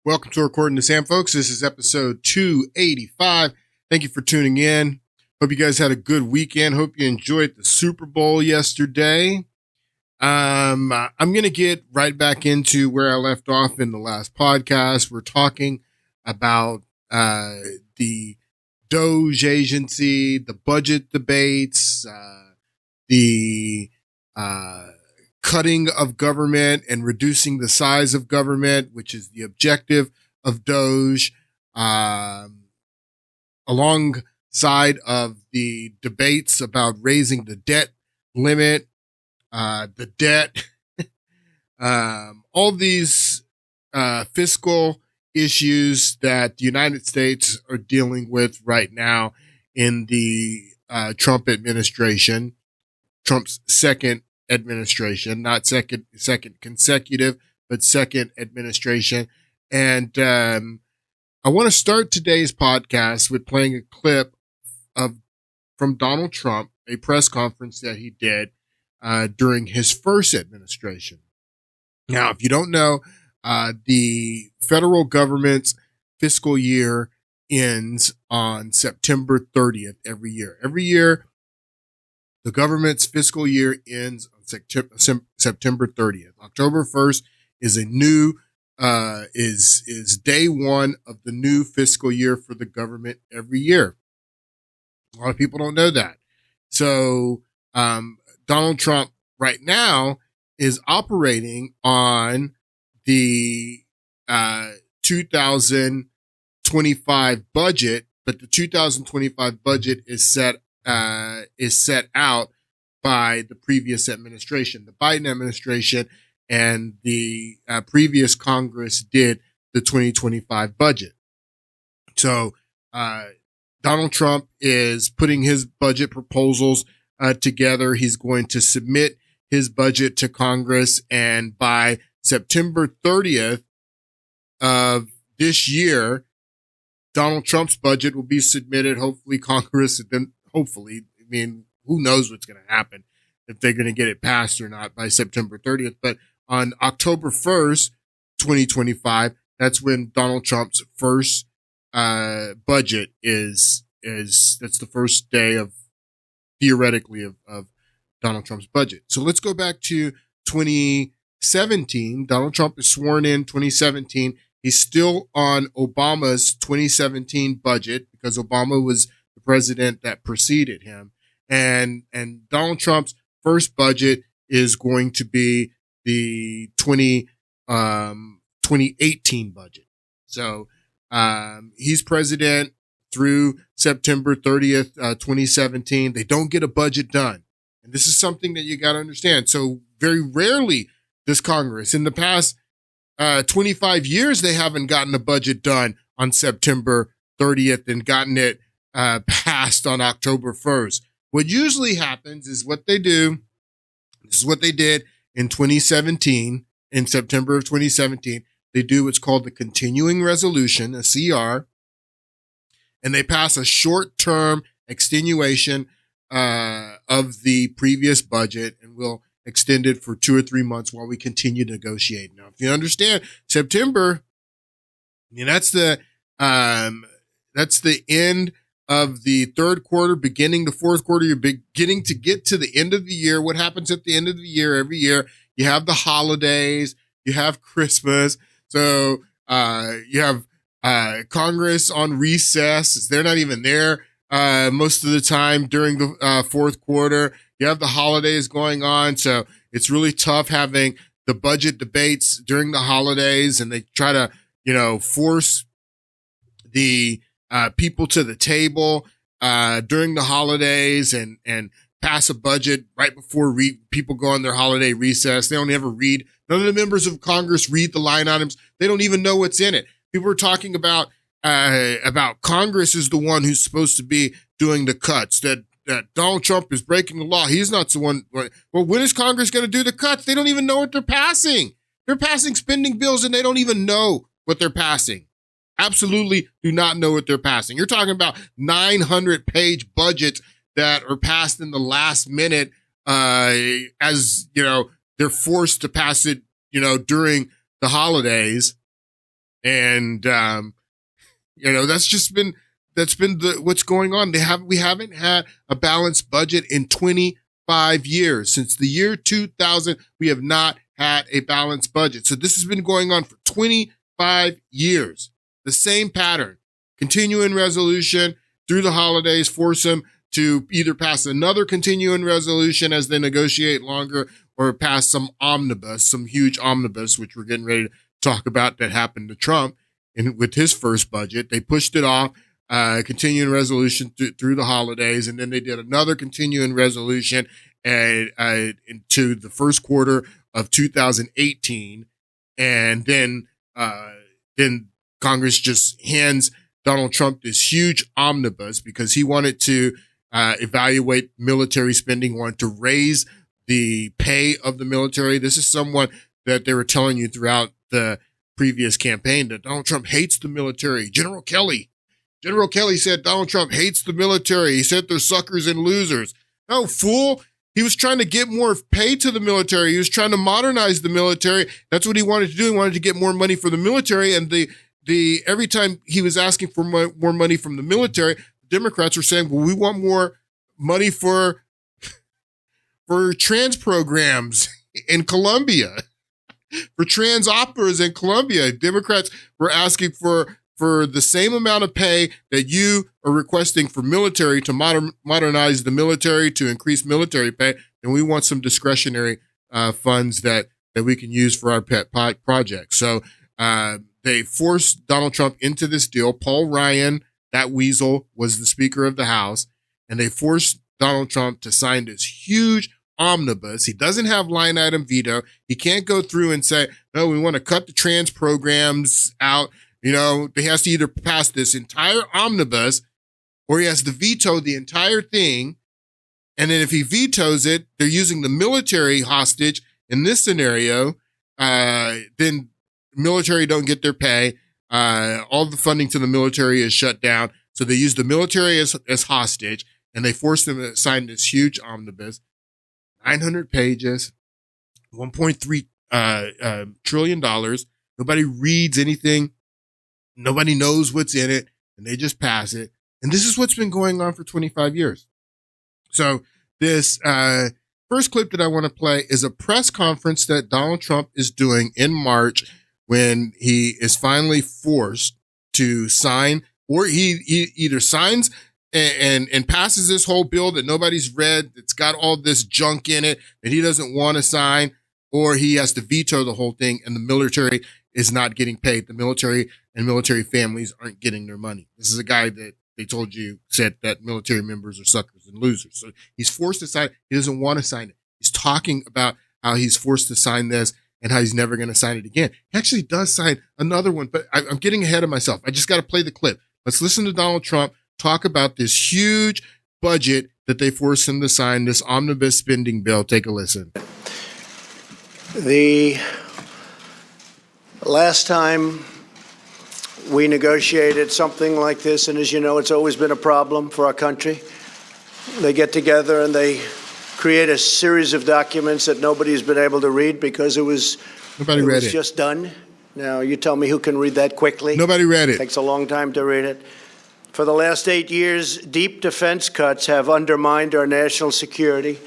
Welcome to According to Sam, folks. This is episode 285. Thank you for tuning in. Hope you guys had a good weekend. Hope you enjoyed the Super Bowl yesterday. I'm going to get right back into where I left off in the last podcast. We're talking about the DOJ agency, the budget debates, the cutting of government and reducing the size of government, which is the objective of DOJ, alongside of the debates about raising the debt limit, the debt, all these fiscal issues that the United States are dealing with right now in the Trump administration, Trump's second administration, not second consecutive, but second administration. And I want to start today's podcast with playing a clip from Donald Trump, a press conference that he did during his first administration. Now, if you don't know, the federal government's fiscal year ends on September 30th every year. Every year, the government's fiscal year ends on September 30th. October 1st is a new is day one of the new fiscal year for the government every year. A lot of people don't know that. So Donald Trump right now is operating on the 2025 budget, but the 2025 budget is set out by the previous administration. The Biden administration and the previous Congress did the 2025 budget. So Donald Trump is putting his budget proposals together. He's going to submit his budget to Congress, and by September 30th of this year, Donald Trump's budget will be submitted. Hopefully Congress, who knows what's going to happen, if they're going to get it passed or not by September 30th. But on October 1st, 2025, that's when Donald Trump's first budget that's the first day of, theoretically, of Donald Trump's budget. So let's go back to 2017. Donald Trump is sworn in 2017. He's still on Obama's 2017 budget because Obama was the president that preceded him. And Donald Trump's first budget is going to be the 2018 budget. So he's president through September 30th, 2017. They don't get a budget done. And this is something that you got to understand. So very rarely does Congress, in the past 25 years, they haven't gotten a budget done on September 30th and gotten it passed on October 1st. What usually happens is what they do. This is what they did in 2017, in September of 2017. They do what's called the continuing resolution, a CR, and they pass a short-term extenuation of the previous budget, and will extend it for 2 or 3 months while we continue to negotiate. Now, if you understand, September, that's the end of the third quarter, beginning the fourth quarter. You're beginning to get to the end of the year. What happens at the end of the year? Every year, you have the holidays, you have Christmas. So you have Congress on recess. They're not even there most of the time during the fourth quarter. You have the holidays going on. So it's really tough having the budget debates during the holidays, and they try to, force the people to the table during the holidays and pass a budget right before people go on their holiday recess. They don't ever read. None of the members of Congress read the line items. They don't even know what's in it. People are talking about Congress is the one who's supposed to be doing the cuts, that Donald Trump is breaking the law. He's not the one. Well, when is Congress going to do the cuts? They don't even know what they're passing. They're passing spending bills and they don't even know what they're passing. Absolutely do not know what they're passing. You're talking about 900-page budgets that are passed in the last minute, as they're forced to pass it, during the holidays. And, that's been what's going on. We haven't had a balanced budget in 25 years. Since the year 2000, we have not had a balanced budget. So this has been going on for 25 years. The same pattern, continuing resolution through the holidays, force them to either pass another continuing resolution as they negotiate longer or pass some huge omnibus, which we're getting ready to talk about that happened to Trump with his first budget. They pushed it off. Continuing resolution through the holidays, and then they did another continuing resolution into the first quarter of 2018, and then Congress just hands Donald Trump this huge omnibus because he wanted to evaluate military spending, wanted to raise the pay of the military. This is someone that they were telling you throughout the previous campaign that Donald Trump hates the military. General Kelly said Donald Trump hates the military. He said they're suckers and losers. No, fool. He was trying to get more pay to the military. He was trying to modernize the military. That's what he wanted to do. He wanted to get more money for the military. And every time he was asking for more money from the military, Democrats were saying, well, we want more money for trans programs in Colombia, for trans operas in Colombia. Democrats were asking for the same amount of pay that you are requesting for military to modernize the military, to increase military pay, and we want some discretionary funds that we can use for our pet projects. So they forced Donald Trump into this deal. Paul Ryan, that weasel, was the Speaker of the House, and they forced Donald Trump to sign this huge omnibus. He doesn't have line item veto. He can't go through and say, no, we want to cut the trans programs out. He has to either pass this entire omnibus or he has to veto the entire thing. And then if he vetoes it, they're using the military hostage in this scenario. Then military don't get their pay. All the funding to the military is shut down. So they use the military as hostage, and they force them to sign this huge omnibus, 900 pages, $1.3 trillion. Nobody reads anything. Nobody knows what's in it, and they just pass it. And this is what's been going on for 25 years. So this first clip that I want to play is a press conference that Donald Trump is doing in March when he is finally forced to sign, or he either signs and passes this whole bill that nobody's read, that's got all this junk in it that he doesn't want to sign, or he has to veto the whole thing, and the military is not getting paid. The military and military families aren't getting their money. This is a guy that they told you said that military members are suckers and losers. So he's forced to sign. He doesn't want to sign it. He's talking about how he's forced to sign this and how he's never going to sign it again. He actually does sign another one, but I'm getting ahead of myself. I just got to play the clip. Let's listen to Donald Trump talk about this huge budget that they forced him to sign, this omnibus spending bill. Take a listen. The last time we negotiated something like this, and as you know, it's always been a problem for our country. They get together and they create a series of documents that nobody's been able to read because it was just done. Now, you tell me who can read that quickly. Nobody read it. It takes a long time to read it. For the last 8 years, deep defense cuts have undermined our national security.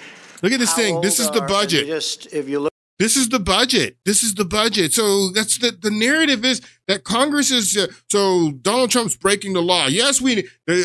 Look at this thing. This is the budget. If you look. This is the budget. This is the budget. So that's the narrative is that Congress is, so Donald Trump's breaking the law. Yes,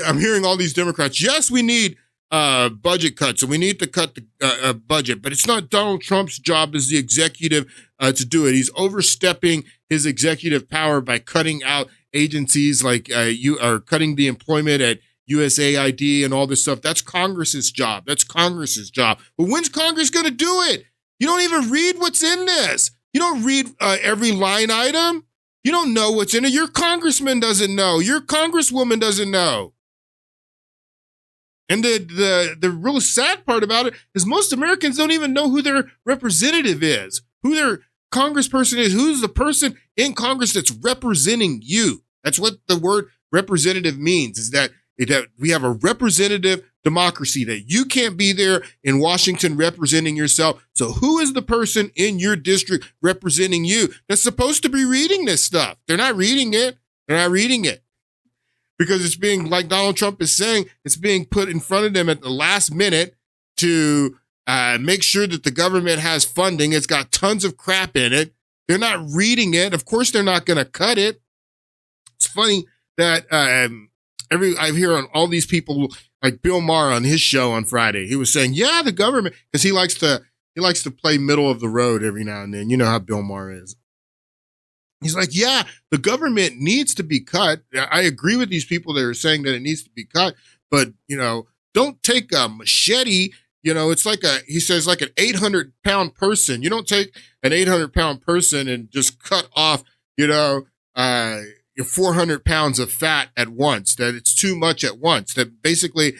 I'm hearing all these Democrats. Yes, we need budget cuts, and we need to cut the budget. But it's not Donald Trump's job as the executive to do it. He's overstepping his executive power by cutting out agencies like you are cutting the employment at USAID and all this stuff. That's Congress's job. That's Congress's job. But when's Congress going to do it? You don't even read what's in this. You don't read every line item. You don't know what's in it. Your congressman doesn't know. Your congresswoman doesn't know. And the real sad part about it is most Americans don't even know who their representative is, who their congressperson is, who's the person in Congress that's representing you. That's what the word representative means, is that that we have a representative democracy, that you can't be there in Washington representing yourself. So who is the person in your district representing you that's supposed to be reading this stuff? They're not reading it. They're not reading it because it's being, like Donald Trump is saying, it's being put in front of them at the last minute to make sure that the government has funding. It's got tons of crap in it. They're not reading it. Of course, they're not going to cut it. It's funny that I hear on all these people, like Bill Maher on his show on Friday, he was saying, yeah, the government, because he likes to play middle of the road every now and then. You know how Bill Maher is. He's like, yeah, the government needs to be cut. I agree with these people that are saying that it needs to be cut, but, don't take a machete. It's like he says, like an 800-pound person. You don't take an 800-pound person and just cut off, 400 pounds of fat at once, that it's too much at once, that basically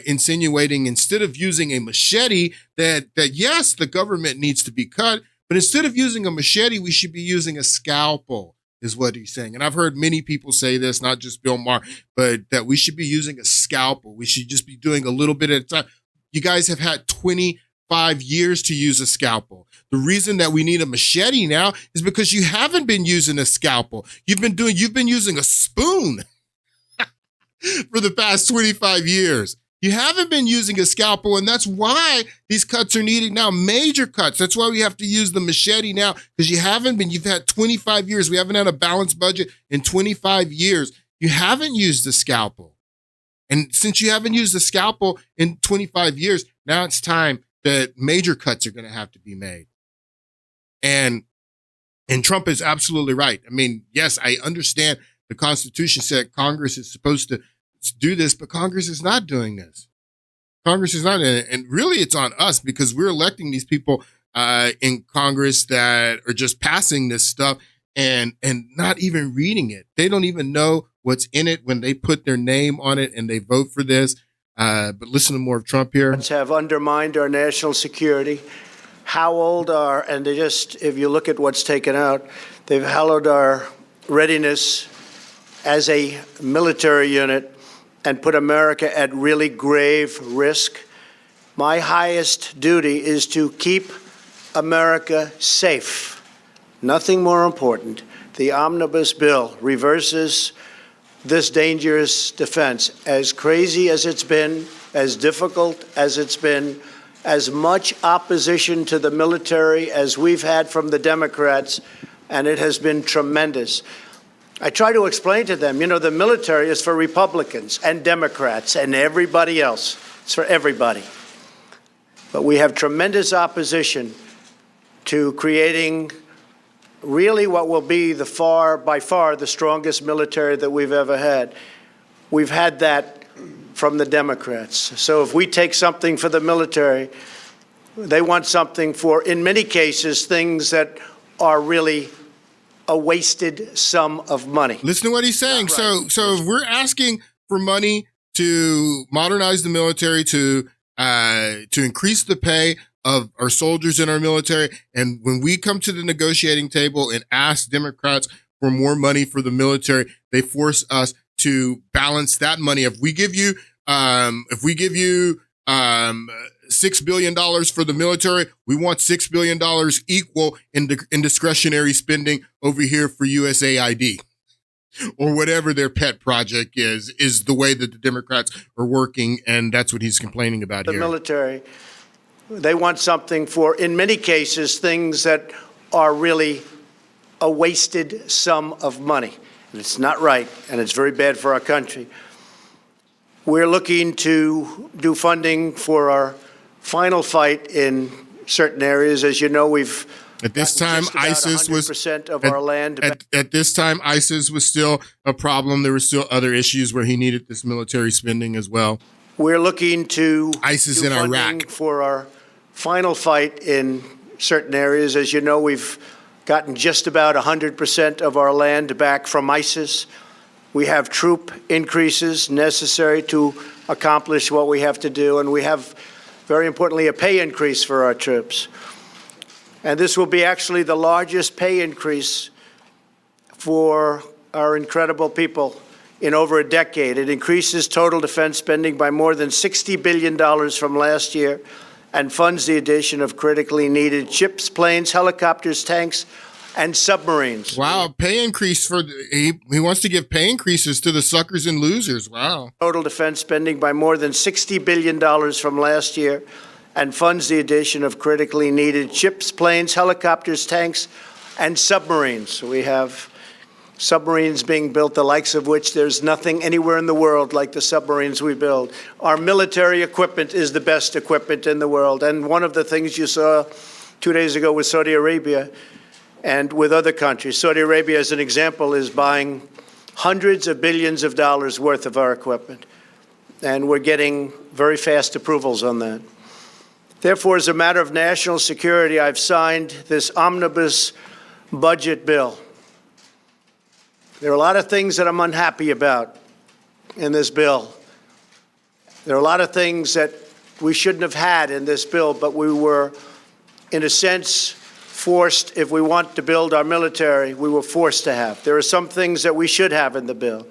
insinuating instead of using a machete that yes, the government needs to be cut, but instead of using a machete, we should be using a scalpel, is what he's saying. And I've heard many people say this, not just Bill Maher, but that we should be using a scalpel. We should just be doing a little bit at a time. You guys have had 25 years to use a scalpel. The reason that we need a machete now is because you haven't been using a scalpel. You've been using a spoon for the past 25 years. You haven't been using a scalpel, and that's why these cuts are needed now, major cuts. That's why we have to use the machete now, because you've had 25 years. We haven't had a balanced budget in 25 years. You haven't used the scalpel. And since you haven't used the scalpel in 25 years, now it's time that major cuts are going to have to be made. And Trump is absolutely right. I mean, yes, I understand the Constitution said Congress is supposed to do this, but Congress is not doing this. Congress is not, and really it's on us because we're electing these people in Congress that are just passing this stuff and not even reading it. They don't even know what's in it when they put their name on it and they vote for this. But listen to more of Trump here. Have undermined our national security. If you look at what's taken out, they've hollowed our readiness as a military unit and put America at really grave risk. My highest duty is to keep America safe. Nothing more important. The omnibus bill reverses this dangerous defense. As crazy as it's been, as difficult as it's been, as much opposition to the military as we've had from the Democrats, and it has been tremendous. I try to explain to them, the military is for Republicans and Democrats and everybody else. It's for everybody. But we have tremendous opposition to creating really what will be by far the strongest military that we've ever had. We've had that from the Democrats. So if we take something for the military, they want something for, in many cases, things that are really a wasted sum of money. Listen to what he's saying. Right. So if we're asking for money to modernize the military, to increase the pay of our soldiers in our military, and when we come to the negotiating table and ask Democrats for more money for the military, they force us to balance that money. If we give you $6 billion for the military, we want $6 billion equal in discretionary spending over here for USAID or whatever their pet project is the way that the Democrats are working. And that's what he's complaining about here. The military, they want something for, in many cases, things that are really a wasted sum of money. And it's not right, and it's very bad for our country. We're looking to do funding for our final fight in certain areas. As you know, we've at this time ISIS was of our land. At this time, ISIS was still a problem. There were still other issues where he needed this military spending as well. We're looking to ISIS in Iraq for our final fight in certain areas. As you know, we've gotten just about 100% of our land back from ISIS. We have troop increases necessary to accomplish what we have to do, and we have, very importantly, a pay increase for our troops. And this will be actually the largest pay increase for our incredible people in over a decade. It increases total defense spending by more than $60 billion from last year and funds the addition of critically needed ships, planes, helicopters, tanks, and submarines. Wow, pay increase he wants to give pay increases to the suckers and losers. Wow. Total defense spending by more than $60 billion from last year and funds the addition of critically needed ships, planes, helicopters, tanks, and submarines. We have submarines being built, the likes of which there's nothing anywhere in the world like the submarines we build. Our military equipment is the best equipment in the world. And one of the things you saw 2 days ago with Saudi Arabia and with other countries, Saudi Arabia, as an example, is buying hundreds of billions of dollars worth of our equipment. And we're getting very fast approvals on that. Therefore, as a matter of national security, I've signed this omnibus budget bill. There are a lot of things that I'm unhappy about in this bill. There are a lot of things that we shouldn't have had in this bill, but we were, in a sense, forced. If we want to build our military, we were forced to have. There are some things that we should have in the bill.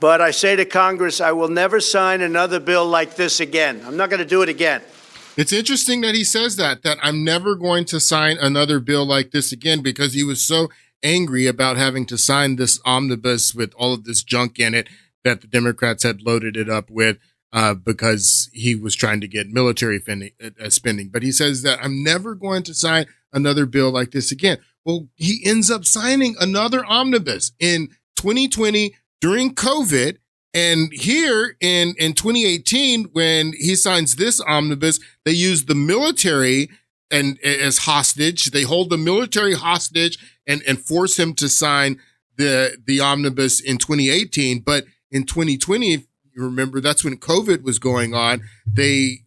But I say to Congress, I will never sign another bill like this again. I'm not going to do it again. It's interesting that he says that I'm never going to sign another bill like this again, because he was so angry about having to sign this omnibus with all of this junk in it that the Democrats had loaded it up with because he was trying to get military spending. But he says that I'm never going to sign another bill like this again. Well, he ends up signing another omnibus in 2020 during COVID. And here in 2018, when he signs this omnibus, they use the military and as hostage. They hold the military hostage and force him to sign the omnibus in 2018. But in 2020, if you remember, that's when COVID was going on. They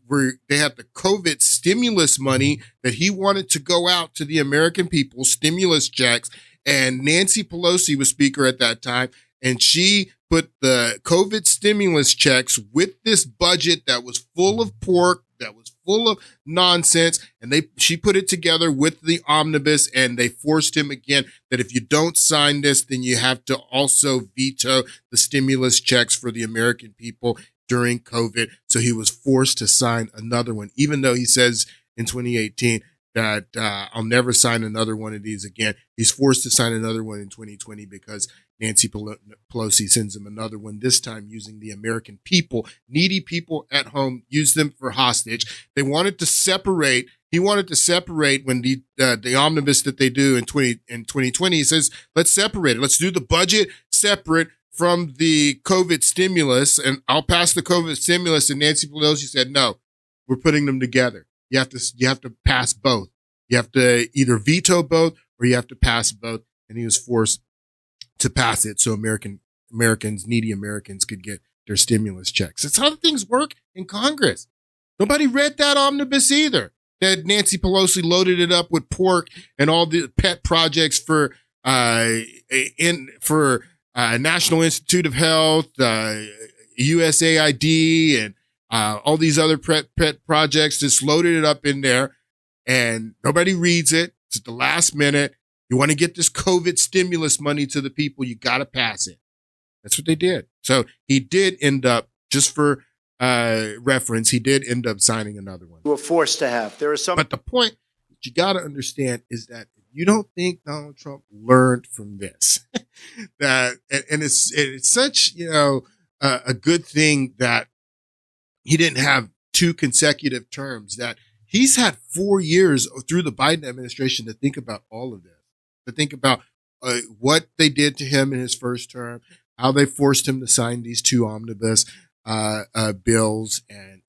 had the COVID stimulus money that he wanted to go out to the American people, stimulus checks. And Nancy Pelosi was speaker at that time, and she put the COVID stimulus checks with this budget that was full of pork, that was full of nonsense, and she put it together with the omnibus, and they forced him again that if you don't sign this, then you have to also veto the stimulus checks for the American people during COVID. So he was forced to sign another one, even though he says in 2018 that I'll never sign another one of these again. He's forced to sign another one in 2020 because Nancy Pelosi sends him another one, this time using the American people, needy people at home, use them for hostage. They wanted to separate. He wanted to separate when the omnibus that they do in 2020, he says, let's separate it. Let's do the budget separate from the COVID stimulus, and I'll pass the COVID stimulus. And Nancy Pelosi said, no, we're putting them together. You have to pass both. You have to either veto both or you have to pass both. And he was forced to pass it so Americans, needy Americans, could get their stimulus checks. That's how things work in Congress. Nobody read that omnibus either. That Nancy Pelosi loaded it up with pork and all the pet projects for National Institute of Health, USAID, and all these other pet projects. Just loaded it up in there, and nobody reads it. It's at the last minute. You want to get this COVID stimulus money to the people, you got to pass it. That's what they did. So he did end up, just for reference, he did end up signing another one. We were forced to have. There are some. But the point that you got to understand is that if you don't think Donald Trump learned from this, that and it's such a good thing that he didn't have 2 consecutive terms, that he's had 4 years through the Biden administration to think about all of this, to think about what they did to him in his first term, how they forced him to sign these 2 omnibus bills, and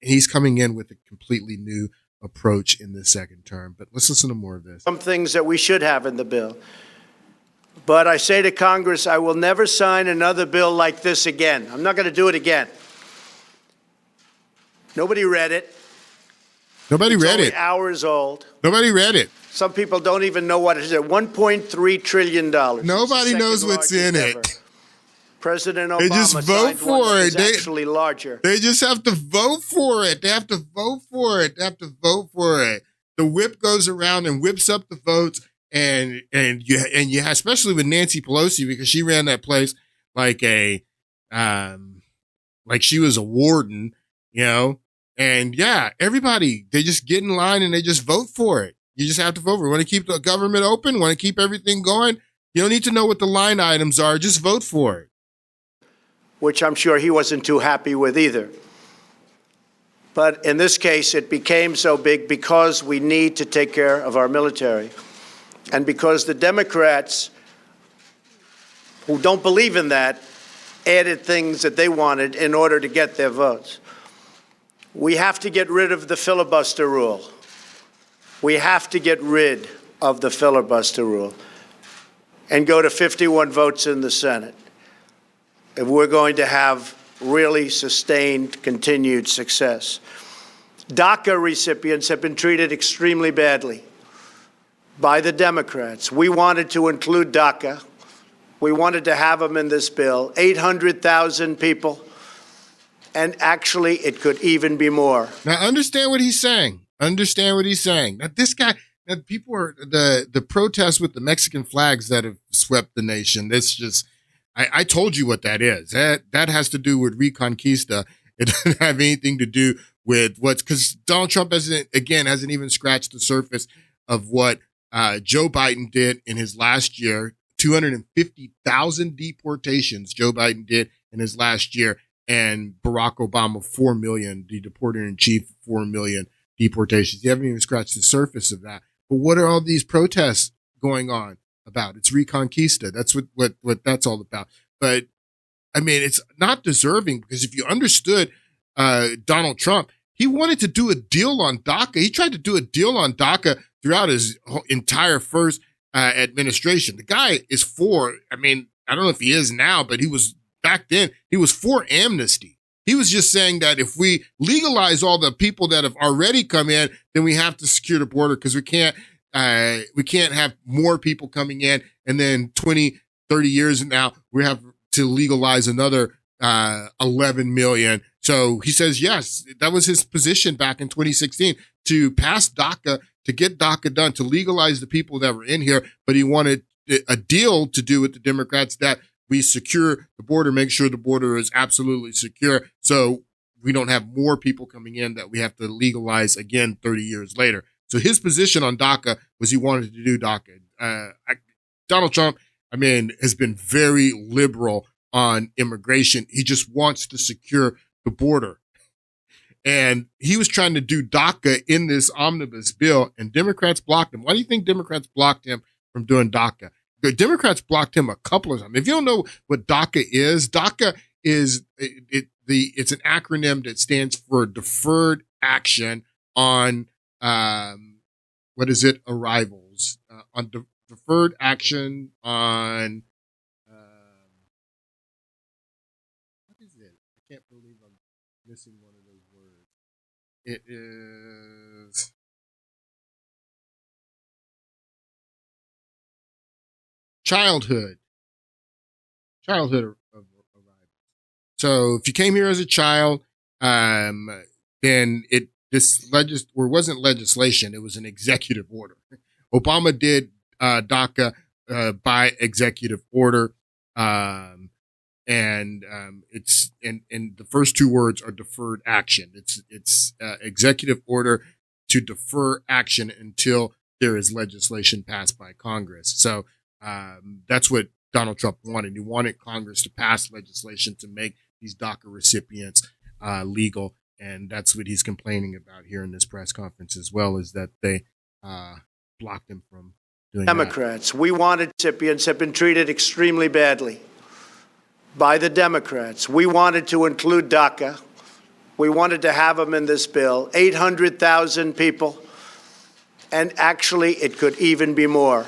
he's coming in with a completely new approach in the second term. But let's listen to more of this. Some things that we should have in the bill. But I say to Congress, I will never sign another bill like this again. I'm not going to do it again. Nobody read it. Nobody read it. Hours old. Nobody read it. Some people don't even know what it is. $1.3 trillion. Nobody knows what's in it. President Obama they just vote for it. Actually larger. They just have to vote for it. They have to vote for it. They have to vote for it. The whip goes around and whips up the votes, and especially with Nancy Pelosi, because she ran that place like like she was a warden, and everybody, they just get in line and they just vote for it. You just have to vote for it. Want to keep the government open? Want to keep everything going? You don't need to know what the line items are. Just vote for it. Which I'm sure he wasn't too happy with either. But in this case, it became so big because we need to take care of our military. And because the Democrats, who don't believe in that, added things that they wanted in order to get their votes. We have to get rid of the filibuster rule. We have to get rid of the filibuster rule and go to 51 votes in the Senate if we're going to have really sustained, continued success. DACA recipients have been treated extremely badly by the Democrats. We wanted to include DACA. We wanted to have them in this bill, 800,000 people, and actually it could even be more. Now, understand what he's saying. Understand what he's saying. Now, this guy, people are, the protests with the Mexican flags that have swept the nation, that's just, I told you what that is. That has to do with Reconquista. It doesn't have anything to do with because Donald Trump hasn't even scratched the surface of what Joe Biden did in his last year. 250,000 deportations Joe Biden did in his last year, and Barack Obama, 4 million, the deporter-in-chief, 4 million deportations. You haven't even scratched the surface of that. But what are all these protests going on about? It's Reconquista. That's what that's all about. But I mean, it's not deserving, because if you understood Donald Trump, he wanted to do a deal on DACA. He tried to do a deal on DACA throughout his entire first administration. The guy is for, I mean, I don't know if he is now, but he was back then, he was for amnesty. He was just saying that if we legalize all the people that have already come in, then we have to secure the border, because we can't have more people coming in. And then 20, 30 years from now, we have to legalize another 11 million. So he says, yes, that was his position back in 2016, to pass DACA, to get DACA done, to legalize the people that were in here. But he wanted a deal to do with the Democrats that we secure the border, make sure the border is absolutely secure, so we don't have more people coming in that we have to legalize again 30 years later. So his position on DACA was he wanted to do DACA. Donald Trump, I mean, has been very liberal on immigration. He just wants to secure the border. And he was trying to do DACA in this omnibus bill, and Democrats blocked him. Why do you think Democrats blocked him from doing DACA? The Democrats blocked him a couple of times. If you don't know what DACA is it's an acronym that stands for Deferred Action on arrivals, on deferred action on what is it? I can't believe I'm missing one of those words. It is childhood of arrival. So if you came here as a child, then wasn't legislation, it was an executive order. Obama did DACA by executive order, and the first two words are deferred action. It's executive order to defer action until there is legislation passed by Congress. So that's what Donald Trump wanted. He wanted Congress to pass legislation to make these DACA recipients legal. And that's what he's complaining about here in this press conference as well, is that they blocked him from doing Democrats, we wanted recipients have been treated extremely badly by the Democrats. We wanted to include DACA. We wanted to have them in this bill, 800,000 people, and actually it could even be more.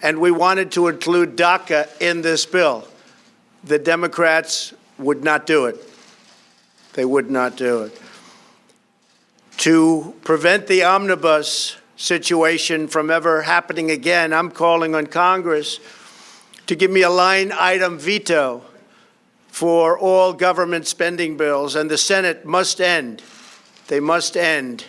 And we wanted to include DACA in this bill. The Democrats would not do it. They would not do it. To prevent the omnibus situation from ever happening again, I'm calling on Congress to give me a line item veto for all government spending bills, and the Senate must end. They must end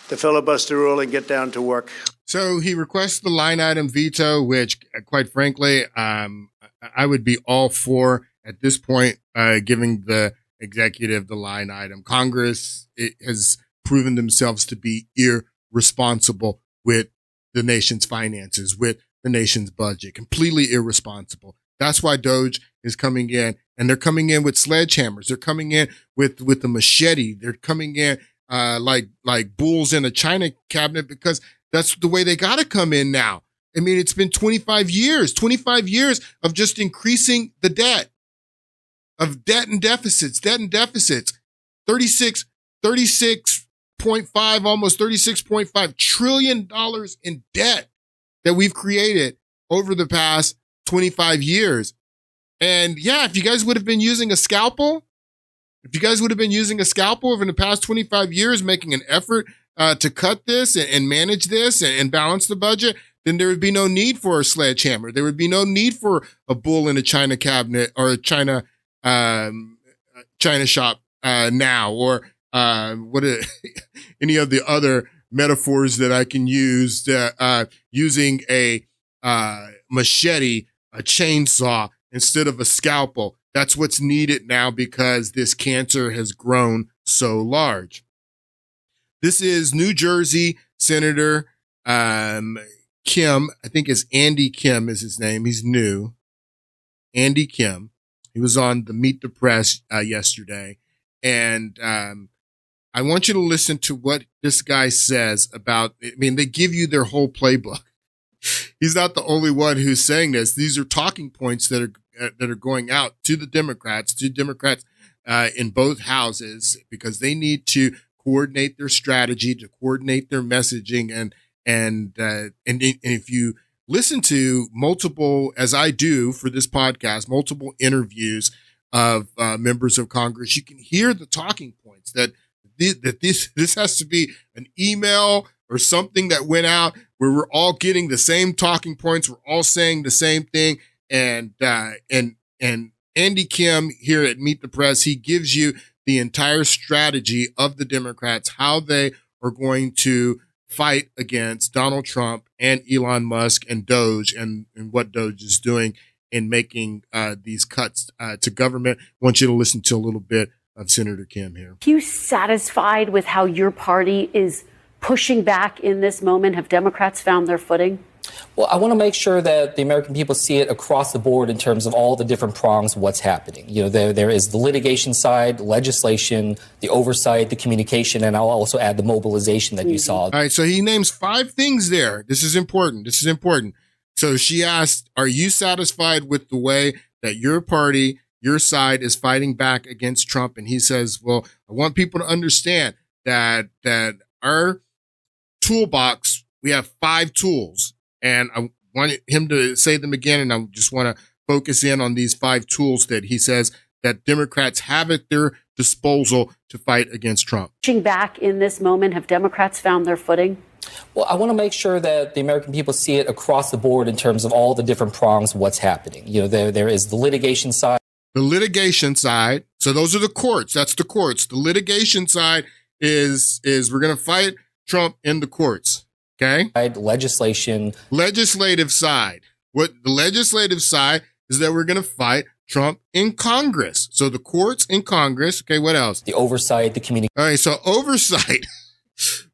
the filibuster rule and get down to work. So he requests the line item veto, which, quite frankly, I would be all for at this point, giving the executive the line item. Congress has proven themselves to be irresponsible with the nation's finances, with the nation's budget, completely irresponsible. That's why Doge is coming in, and they're coming in with sledgehammers. They're coming in with the machete. They're coming in like bulls in a china cabinet, because that's the way they got to come in now. I mean, it's been 25 years of just increasing the debt, of debt and deficits, 36.5, almost $36.5 trillion in debt that we've created over the past 25 years. And yeah, if you guys would have been using a scalpel, over the past 25 years, making an effort to cut this and manage this and balance the budget, then there would be no need for a sledgehammer. There would be no need for a bull in a china cabinet or a china shop now, or any of the other metaphors that I can use, using a machete, a chainsaw instead of a scalpel. That's what's needed now, because this cancer has grown so large. This is New Jersey Senator Kim. I think it's Andy Kim is his name. He's new. Andy Kim. He was on the Meet the Press yesterday. And I want you to listen to what this guy says about, I mean, they give you their whole playbook. He's not the only one who's saying this. These are talking points that are going out to Democrats in both houses, because they need to coordinate their strategy, to coordinate their messaging, and if you listen to multiple, as I do for this podcast, multiple interviews of members of Congress, you can hear the talking points that this has to be an email or something that went out where we're all getting the same talking points. We're all saying the same thing. And Andy Kim here at Meet the Press, he gives you the entire strategy of the Democrats, how they are going to fight against Donald Trump and Elon Musk and Doge, and what Doge is doing in making these cuts to government. I want you to listen to a little bit of Senator Kim here. Are you satisfied with how your party is pushing back in this moment? Have Democrats found their footing? Well, I want to make sure that the American people see it across the board in terms of all the different prongs of what's happening. You know, there is the litigation side, legislation, the oversight, the communication, and I'll also add the mobilization that you saw. All right, so he names 5 things there. This is important. So she asked, are you satisfied with the way that your party, your side, is fighting back against Trump? And he says, well, I want people to understand that our toolbox, we have 5 tools. And I wanted him to say them again, and I just want to focus in on these 5 tools that he says that Democrats have at their disposal to fight against Trump. Pushing back in this moment, have Democrats found their footing? Well, I want to make sure that the American people see it across the board in terms of all the different prongs of what's happening. You know, there is the litigation side. The litigation side. So those are the courts. That's the courts. The litigation side is we're going to fight Trump in the courts. Okay. Legislation. Legislative side. What the legislative side is that we're going to fight Trump in Congress. So the courts in Congress. Okay. What else? The oversight, the community. All right. So oversight.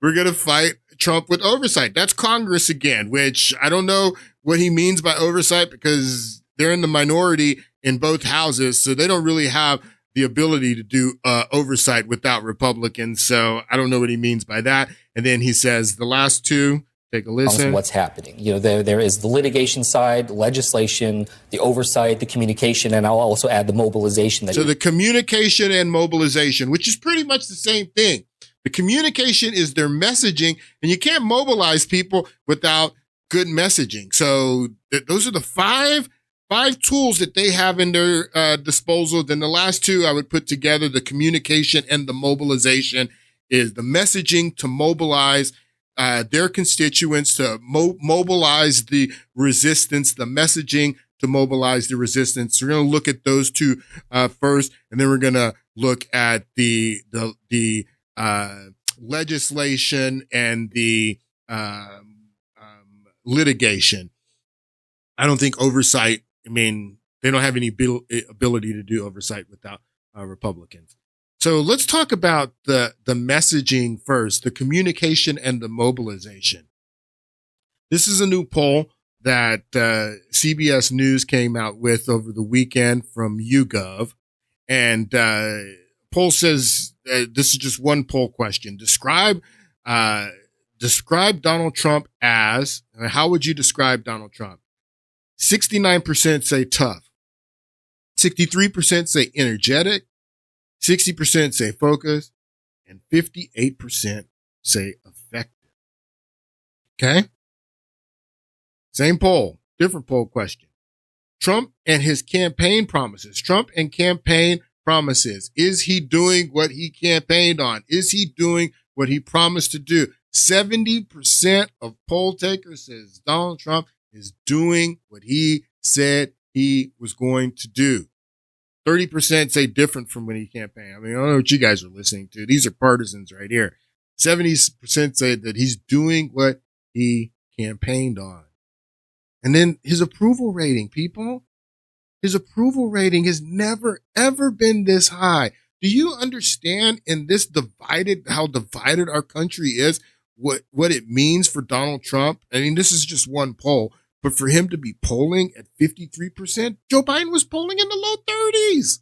We're going to fight Trump with oversight. That's Congress again, which I don't know what he means by oversight, because they're in the minority in both houses. So they don't really have the ability to do oversight without Republicans. So I don't know what he means by that. And then he says the last 2, take a listen. What's happening? You know, there is the litigation side, legislation, the oversight, the communication, and I'll also add the mobilization. So the communication and mobilization, which is pretty much the same thing. The communication is their messaging, and you can't mobilize people without good messaging. So those are the five tools that they have in their disposal. Then the last 2 I would put together, the communication and the mobilization, is the messaging to mobilize their constituents, to mobilize the resistance, the messaging to mobilize the resistance. We're going to look at those 2 first, and then we're going to look at the legislation and the litigation. I don't think oversight, I mean, they don't have any ability to do oversight without Republicans. So let's talk about the messaging first, the communication and the mobilization. This is a new poll that CBS News came out with over the weekend from YouGov. And poll says, this is just one poll question. Describe Donald Trump as, how would you describe Donald Trump? 69% say tough. 63% say energetic. 60% say focused. And 58% say effective. Okay? Same poll, different poll question. Trump and his campaign promises. Trump and campaign promises. Is he doing what he campaigned on? Is he doing what he promised to do? 70% of poll takers says Donald Trump is doing what he said he was going to do. 30% say different from when he campaigned. I mean, I don't know what you guys are listening to. These are partisans right here. 70% say that he's doing what he campaigned on. And then his approval rating, people, his approval rating has never, ever been this high. Do you understand in this how divided our country is, what it means for Donald Trump? I mean, this is just one poll, but for him to be polling at 53%, Joe Biden was polling in the low 30s.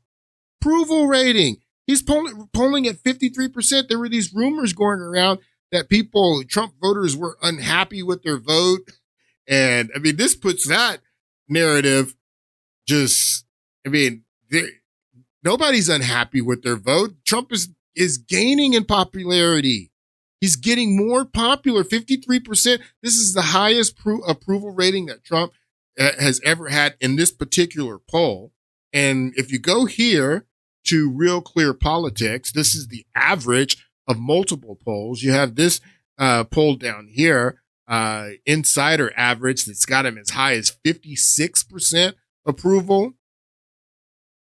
Approval rating. He's polling at 53%. There were these rumors going around that Trump voters were unhappy with their vote. And I mean, this puts that narrative nobody's unhappy with their vote. Trump is gaining in popularity. He's getting more popular, 53%. This is the highest approval rating that Trump has ever had in this particular poll. And if you go here to Real Clear Politics, this is the average of multiple polls. You have this poll down here, insider average, that's got him as high as 56% approval.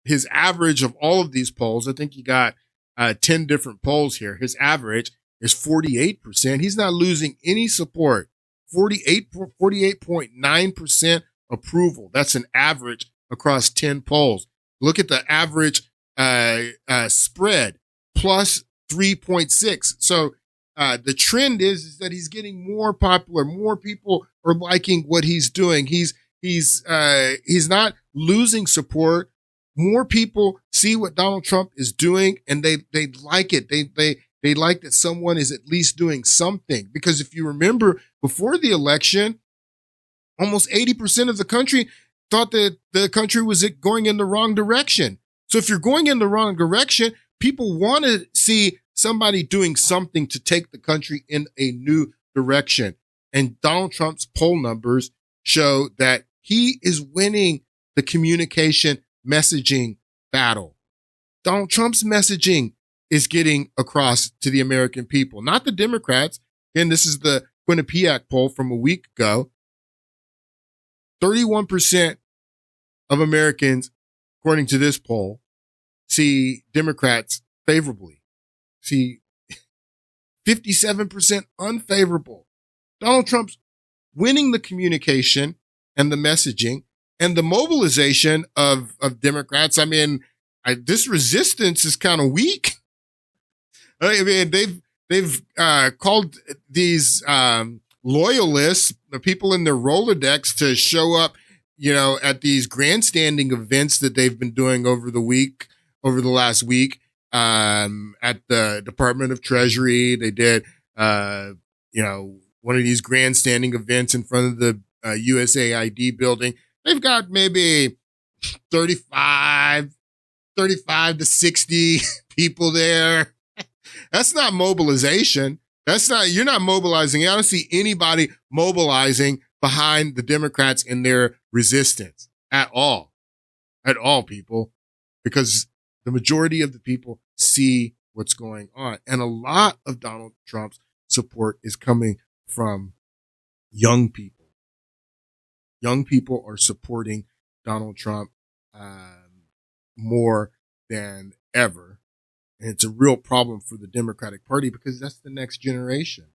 His average of all of these polls, I think you got 10 different polls here. His average is 48%. He's not losing any support. 48.9% approval. That's an average across 10 polls. Look at the average spread, plus 3.6. So the trend is that he's getting more popular. More people are liking what he's doing. He's not losing support. More people see what Donald Trump is doing, and they like it. They like that someone is at least doing something. Because if you remember, before the election, almost 80% of the country thought that the country was going in the wrong direction. So if you're going in the wrong direction, people want to see somebody doing something to take the country in a new direction. And Donald Trump's poll numbers show that he is winning the communication messaging battle. Donald Trump's messaging is getting across to the American people, not the Democrats. And this is the Quinnipiac poll from a week ago. 31% of Americans, according to this poll, see Democrats favorably. See 57% unfavorable. Donald Trump's winning the communication and the messaging and the mobilization of Democrats. I mean, this resistance is kind of weak. I mean, they've called these loyalists, the people in their Rolodex, to show up, at these grandstanding events that they've been doing over the last week, at the Department of Treasury. They did, one of these grandstanding events in front of the USAID building. They've got maybe 35 to 60 people there. That's not mobilization. You're not mobilizing. I don't see anybody mobilizing behind the Democrats in their resistance at all, people, because the majority of the people see what's going on. And a lot of Donald Trump's support is coming from young people. Young people are supporting Donald Trump more than ever. And it's a real problem for the Democratic Party because that's the next generation.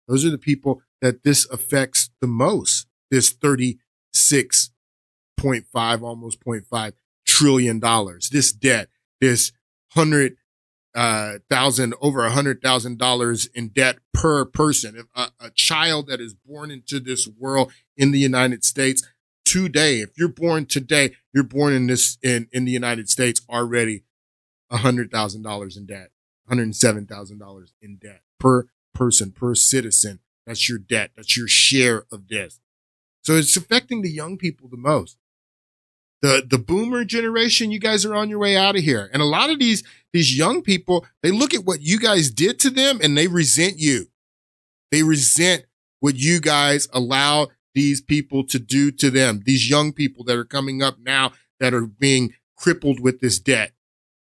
Those are the people that this affects the most. This 36.5, almost $0.5 trillion, this debt, this over $100,000 in debt per person. If a child that is born into this world in the United States today, if you're born today, you're born in the United States already $100,000 in debt, $107,000 in debt per person, per citizen. That's your debt. That's your share of this. So it's affecting the young people the most. The boomer generation, you guys are on your way out of here. And a lot of these young people, they look at what you guys did to them and they resent you. They resent what you guys allow these people to do to them. These young people that are coming up now that are being crippled with this debt,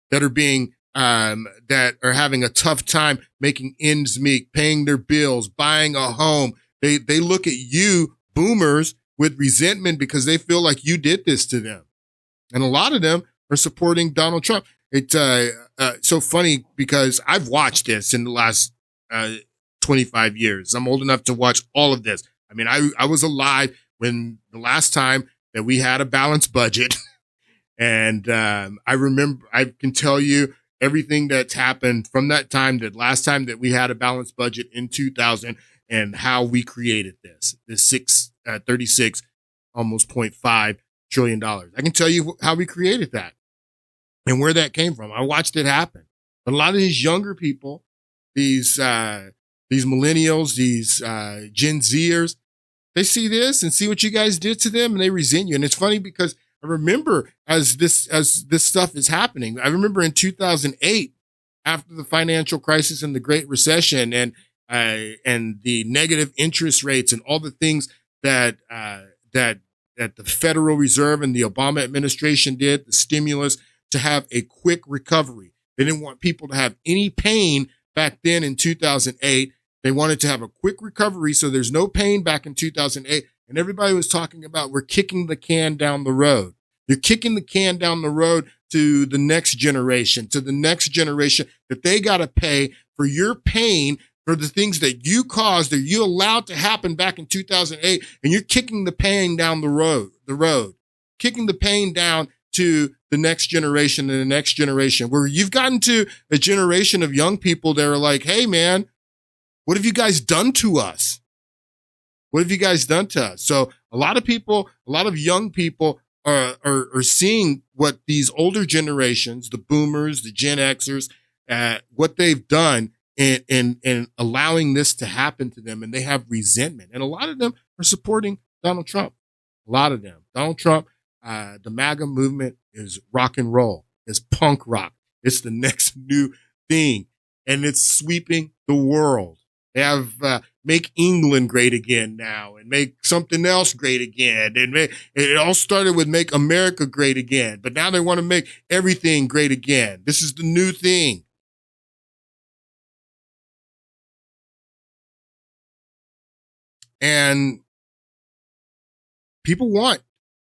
that are being, that are having a tough time making ends meet, paying their bills, buying a home. They look at you, boomers, with resentment because they feel like you did this to them. And a lot of them are supporting Donald Trump. It's so funny because I've watched this in the last 25 years. I'm old enough to watch all of this. I mean, I was alive when the last time that we had a balanced budget. And I remember, I can tell you everything that's happened from that time, that last time that we had a balanced budget in 2000, and how we created this 36, almost $0.5 trillion. I can tell you how we created that and where that came from. I watched it happen. But a lot of these younger people, these millennials, these Gen Zers, they see this and see what you guys did to them and they resent you. And it's funny because I remember as this stuff is happening, I remember in 2008, after the financial crisis and the Great Recession and the negative interest rates and all the things that the Federal Reserve and the Obama administration did, the stimulus, to have a quick recovery. They didn't want people to have any pain back then in 2008. They wanted to have a quick recovery so there's no pain back in 2008. And everybody was talking about, we're kicking the can down the road. You're kicking the can down the road to the next generation, that they got to pay for your pain, for the things that you caused, that you allowed to happen back in 2008. And you're kicking the pain down the road, kicking the pain down to the next generation and the next generation, where you've gotten to a generation of young people that are like, hey, man, what have you guys done to us? What have you guys done to us? So a lot of people, a lot of young people are seeing what these older generations, the boomers, the Gen Xers, what they've done in allowing this to happen to them. And they have resentment. And a lot of them are supporting Donald Trump. A lot of them. Donald Trump, the MAGA movement is rock and roll. It's punk rock. It's the next new thing. And it's sweeping the world. They have Make England Great Again now, and make something else great again. And it all started with Make America Great Again, but now they want to make everything great again. This is the new thing. And people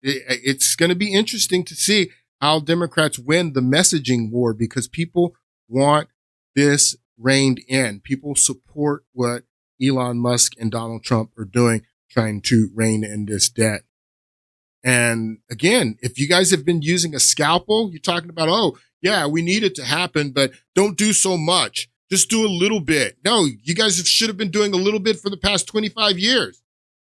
it's going to be interesting to see how Democrats win the messaging war, because people want this reined in. People support what Elon Musk and Donald Trump are doing, trying to rein in this debt. And again, if you guys have been using a scalpel, you're talking about, oh, yeah, we need it to happen, but don't do so much. Just do a little bit. No, you guys should have been doing a little bit for the past 25 years.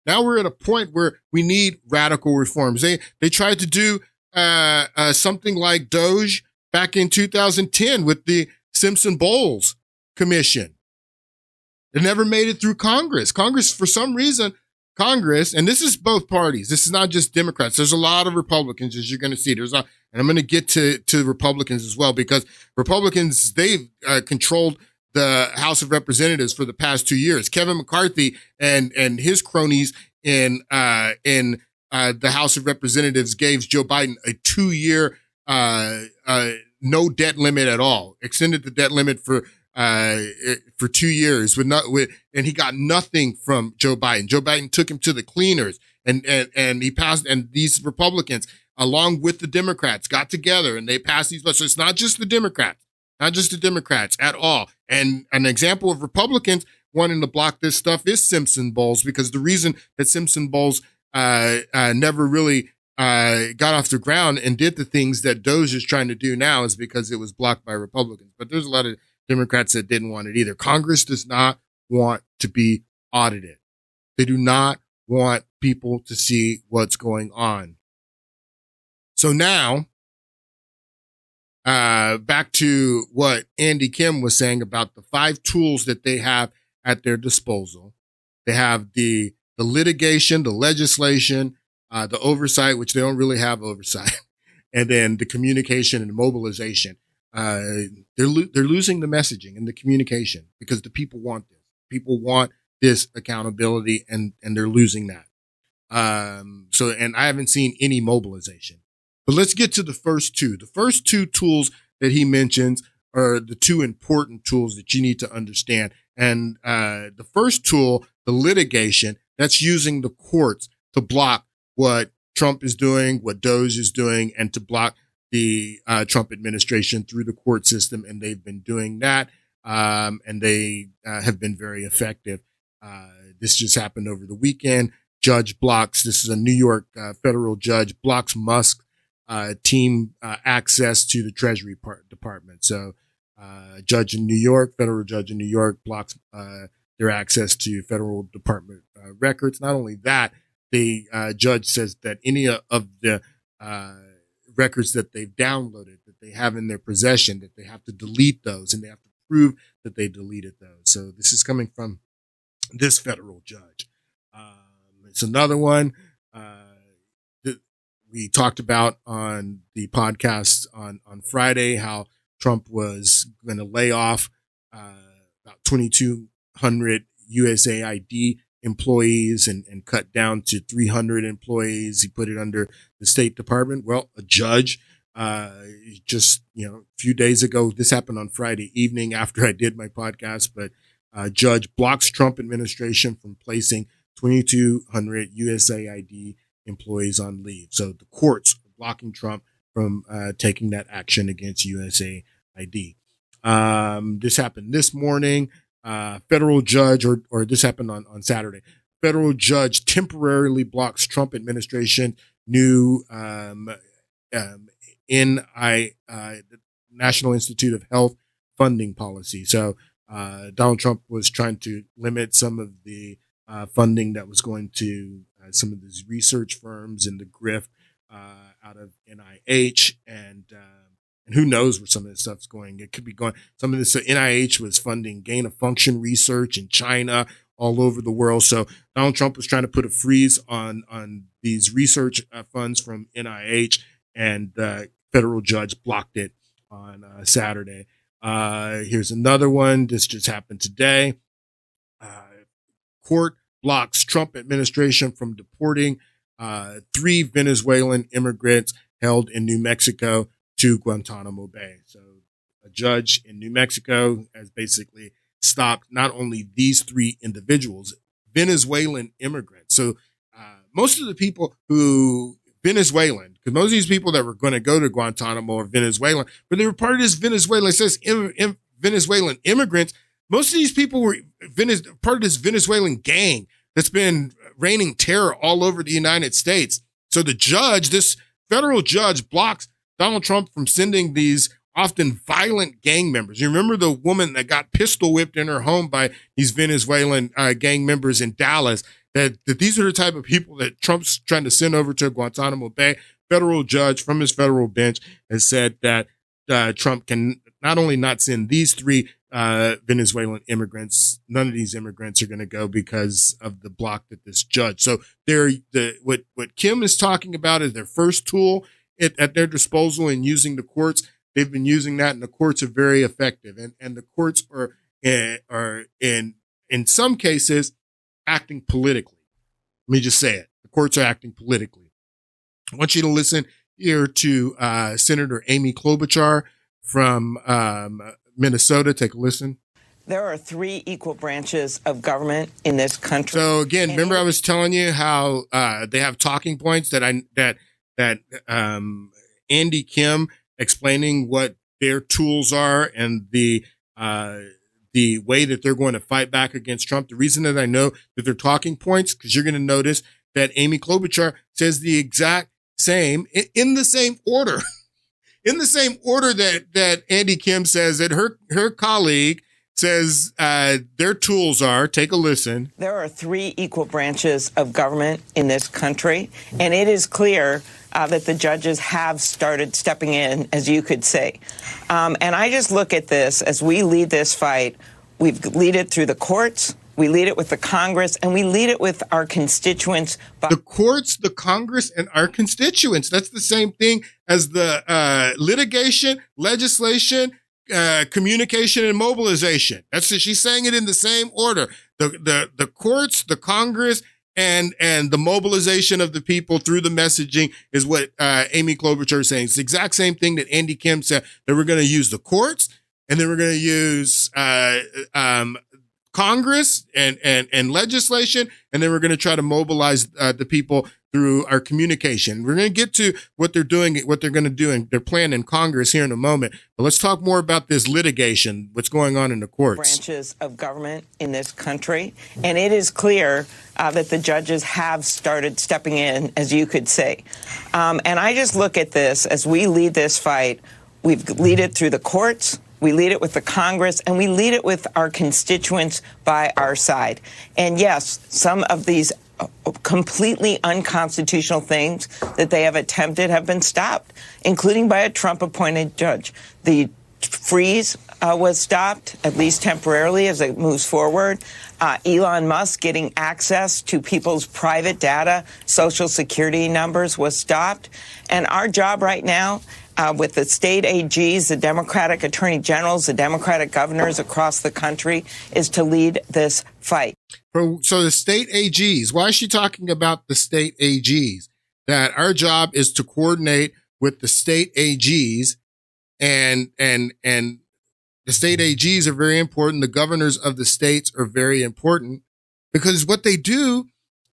Now we're at a point where we need radical reforms. They tried to do something like Doge back in 2010 with the Simpson-Bowles Commission. It never made it through Congress. For some reason, and this is both parties. This is not just Democrats. There's a lot of Republicans, as you're going to see. And I'm going to get to Republicans as well, because Republicans, they've controlled the House of Representatives for the past 2 years. Kevin McCarthy and his cronies in the House of Representatives gave Joe Biden a 2-year no debt limit at all. Extended the debt limit for 2 years and he got nothing from Joe Biden. Joe Biden took him to the cleaners, and he passed, and these Republicans, along with the Democrats, got together and they passed these. So it's not just the Democrats at all. And an example of Republicans wanting to block this stuff is Simpson Bowles, because the reason that Simpson Bowles never really got off the ground and did the things that Doge is trying to do now is because it was blocked by Republicans. But there's a lot of Democrats that didn't want it either. Congress does not want to be audited. They do not want people to see what's going on. So now, back to what Andy Kim was saying about the 5 tools that they have at their disposal. They have the litigation, the legislation, the oversight, which they don't really have oversight, and then the communication and mobilization. They're losing the messaging and the communication because the people want this. People want this accountability, and they're losing that. And I haven't seen any mobilization. But let's get to the first two. The first 2 tools that he mentions are the 2 important tools that you need to understand. And the first tool, the litigation, that's using the courts to block what Trump is doing, what Doge is doing, and to block the Trump administration through the court system. And they've been doing that, and they have been very effective. This just happened over the weekend. Judge blocks, this is a New York federal judge, blocks Musk team access to the Treasury Department. So judge in New York, federal judge in New York, blocks their access to federal department records. Not only that, the judge says that any of the records that they've downloaded, that they have in their possession, that they have to delete those, and they have to prove that they deleted those. So this is coming from this federal judge. It's another one that we talked about on the podcast on Friday, how Trump was going to lay off about 2,200 USAID employees and cut down to 300 employees. He put it under the State Department. Well, a judge just, a few days ago, this happened on Friday evening after I did my podcast, but judge blocks Trump administration from placing 2,200 USAID employees on leave. So the courts are blocking Trump from taking that action against USAID. This happened this morning. Federal judge, or this happened on Saturday. Federal judge temporarily blocks Trump administration new National Institute of Health funding policy. So Donald Trump was trying to limit some of the funding that was going to some of these research firms and the grift out of NIH, and who knows where some of this stuff's going. It could be going. Some of this NIH was funding gain of function research in China, all over the world. So Donald Trump was trying to put a freeze on these research funds from NIH, and the federal judge blocked it on Saturday. Here's another one. This just happened today. Court blocks Trump administration from deporting 3 Venezuelan immigrants held in New Mexico to Guantanamo Bay. So a judge in New Mexico has basically stopped not only these 3 individuals, Venezuelan immigrants. So most of the people who Venezuelan, because most of these people that were going to go to Guantanamo are Venezuelan, but they were part of this Venezuelan, it says Venezuelan immigrants. Most of these people were part of this Venezuelan gang that's been raining terror all over the United States. So the judge, this federal judge, blocks Donald Trump from sending these often violent gang members. You remember the woman that got pistol whipped in her home by these Venezuelan gang members in Dallas, that these are the type of people that Trump's trying to send over to Guantanamo Bay. Federal judge from his federal bench has said that Trump can not only not send these 3 Venezuelan immigrants, none of these immigrants are going to go because of the block that this judge. So what Kim is talking about is their first tool at their disposal in using the courts. They've been using that, and the courts are very effective. And the courts are in some cases acting politically. Let me just say it. The courts are acting politically. I want you to listen here to Senator Amy Klobuchar from Minnesota. Take a listen. There are 3 equal branches of government in this country. So again, remember I was telling you how they have talking points that Andy Kim explaining what their tools are, and the the way that they're going to fight back against Trump. The reason that I know that they're talking points, because you're going to notice that Amy Klobuchar says the exact same, in the same order, in the same order that Andy Kim says that her colleague says their tools are. Take a listen. There are three equal branches of government in this country, and it is clear that the judges have started stepping in, as you could say. And I just look at this as we lead this fight. We lead it through the courts. We lead it with the Congress, and we lead it with our constituents. The courts, the Congress, and our constituents. That's the same thing as the litigation, legislation, communication, and mobilization. She's saying it in the same order. The courts, the Congress, and the mobilization of the people through the messaging is what Amy Klobuchar is saying. It's the exact same thing that Andy Kim said, that we're going to use the courts, and then we're going to use Congress and legislation, and then we're going to try to mobilize the people through our communication. We're going to get to what they're doing, what they're going to do, and their plan in Congress here in a moment. But let's talk more about this litigation, what's going on in the courts. Branches of government in this country, and it is clear that the judges have started stepping in, as you could say. And I just look at this as we lead this fight. We lead it through the courts. We lead it with the Congress, and we lead it with our constituents by our side. And yes, some of these completely unconstitutional things that they have attempted have been stopped, including by a Trump-appointed judge. The freeze was stopped, at least temporarily, as it moves forward. Elon Musk getting access to people's private data, social security numbers, was stopped. And our job right now, with the state AGs, the Democratic attorney generals, the Democratic governors across the country, is to lead this fight. So the state AGs, why is she talking about the state AGs? That our job is to coordinate with the state AGs, and the state AGs are very important. The governors of the states are very important, because what they do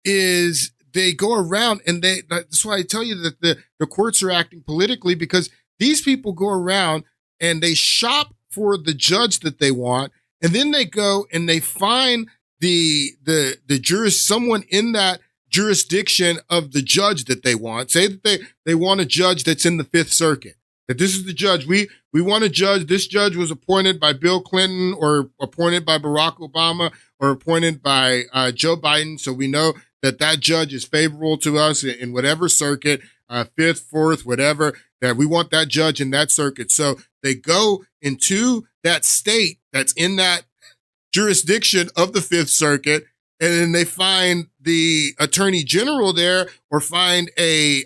is they go around, and that's why I tell you that the courts are acting politically, because these people go around and they shop for the judge that they want, and then they go and they find the someone in that jurisdiction of the judge that they want. Say that they want a judge that's in the Fifth Circuit. That this is the judge. We want a judge. This judge was appointed by Bill Clinton, or appointed by Barack Obama, or appointed by Joe Biden. So we know that judge is favorable to us in whatever circuit, fifth, fourth, whatever, that we want that judge in that circuit. So they go into that state that's in that jurisdiction of the Fifth Circuit, and then they find the attorney general there, or find a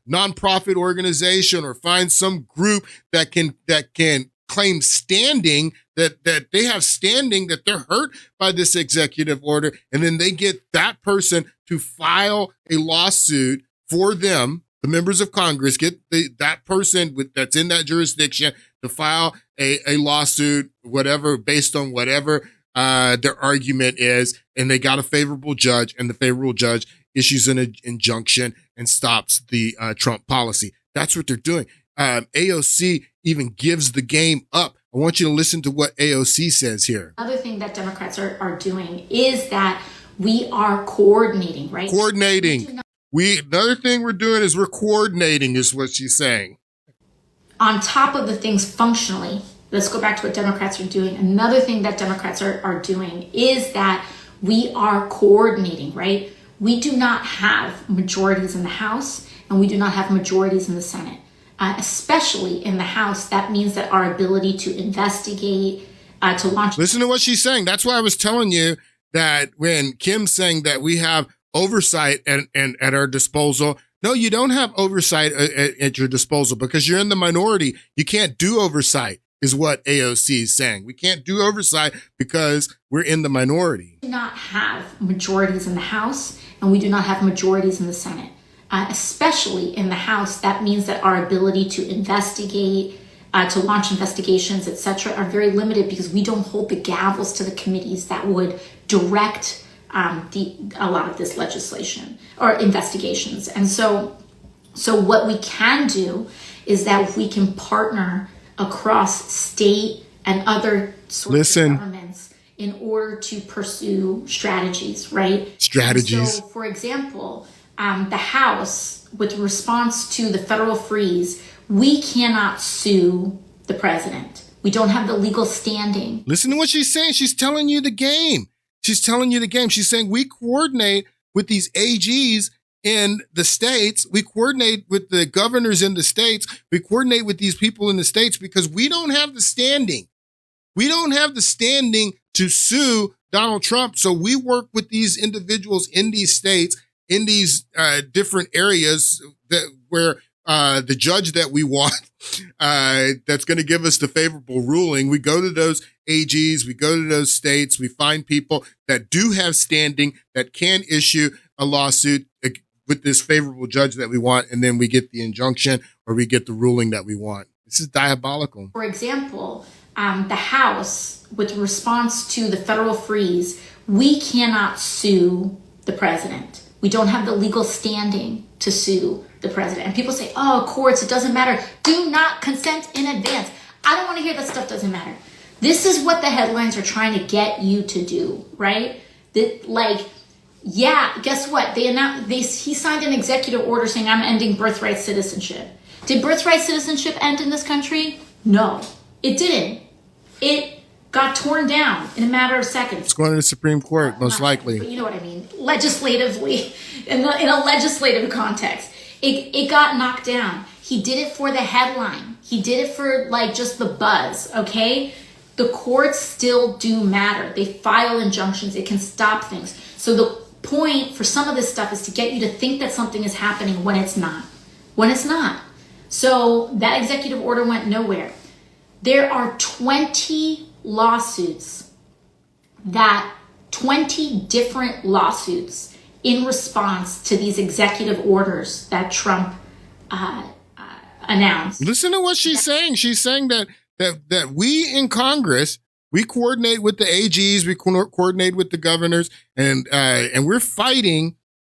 nonprofit organization, or find some group that can claim standing, that they have standing, that they're hurt by this executive order, and then they get that person to file a lawsuit for them. The members of Congress get that person that's in that jurisdiction to file a lawsuit, whatever, based on whatever their argument is, and they got a favorable judge, and the favorable judge issues an injunction and stops the Trump policy. That's what they're doing. AOC even gives the game up. I want you to listen to what AOC says here. Another thing that Democrats are doing is that we are coordinating, right? Coordinating. Another thing we're doing is we're coordinating, is what she's saying. On top of the things functionally, let's go back to what Democrats are doing. Another thing that Democrats are doing is that we are coordinating, right? We do not have majorities in the House, and we do not have majorities in the Senate. Especially in the House, that means that our ability to investigate, to launch... Listen to what she's saying. That's why I was telling you that when Kim's saying that we have oversight at our disposal, no, you don't have oversight at your disposal, because you're in the minority. You can't do oversight, is what AOC is saying. We can't do oversight because we're in the minority. We do not have majorities in the House, and we do not have majorities in the Senate. Especially in the House, that means that our ability to investigate, to launch investigations, etc., are very limited, because we don't hold the gavels to the committees that would direct a lot of this legislation or investigations. And so what we can do is that we can partner across state and other sorts of governments in order to pursue strategies, right? Strategies. So, for example, the House, with response to the federal freeze, we cannot sue the president. We don't have the legal standing. Listen to what she's saying. She's telling you the game. She's telling you the game. She's saying we coordinate with these AGs in the states. We coordinate with the governors in the states. We coordinate with these people in the states because we don't have the standing. We don't have the standing to sue Donald Trump. So we work with these individuals in these states, in these different areas where the judge that we want that's going to give us the favorable ruling. We go to those AGs, we go to those states, we find people that do have standing that can issue a lawsuit with this favorable judge that we want, and then we get the injunction or we get the ruling that we want. This is diabolical. For example, the House, with response to the federal freeze, we cannot sue the president. We don't have the legal standing to sue the president. And people say, oh, courts, it doesn't matter. Do not consent in advance. I don't want to hear that stuff doesn't matter. This is what the headlines are trying to get you to do, right? Yeah, guess what? He signed an executive order saying I'm ending birthright citizenship. Did birthright citizenship end in this country? No, it didn't. It got torn down in a matter of seconds. It's going to the Supreme Court, most likely. But you know what I mean? Legislatively, in a legislative context, it got knocked down. He did it for the headline. He did it for just the buzz, okay? The courts still do matter. They file injunctions. It can stop things. So the point for some of this stuff is to get you to think that something is happening when it's not. When it's not. So that executive order went nowhere. There are 20 lawsuits 20 different lawsuits in response to these executive orders that Trump announced. Listen to what she's saying. She's saying that we in Congress, we coordinate with the AGs, we coordinate with the governors, and we're fighting.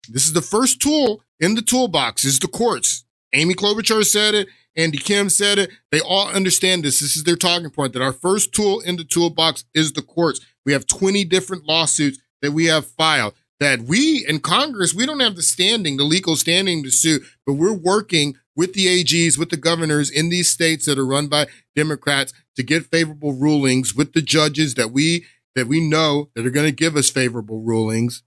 This is the first tool in the toolbox is the courts. Amy Klobuchar said it. Andy Kim said it. They all understand this. This is their talking point, that our first tool in the toolbox is the courts. We have 20 different lawsuits that we have filed that we in Congress, we don't have the legal standing to sue, but we're working with the AGs, with the governors in these states that are run by Democrats to get favorable rulings with the judges that we know that are going to give us favorable rulings.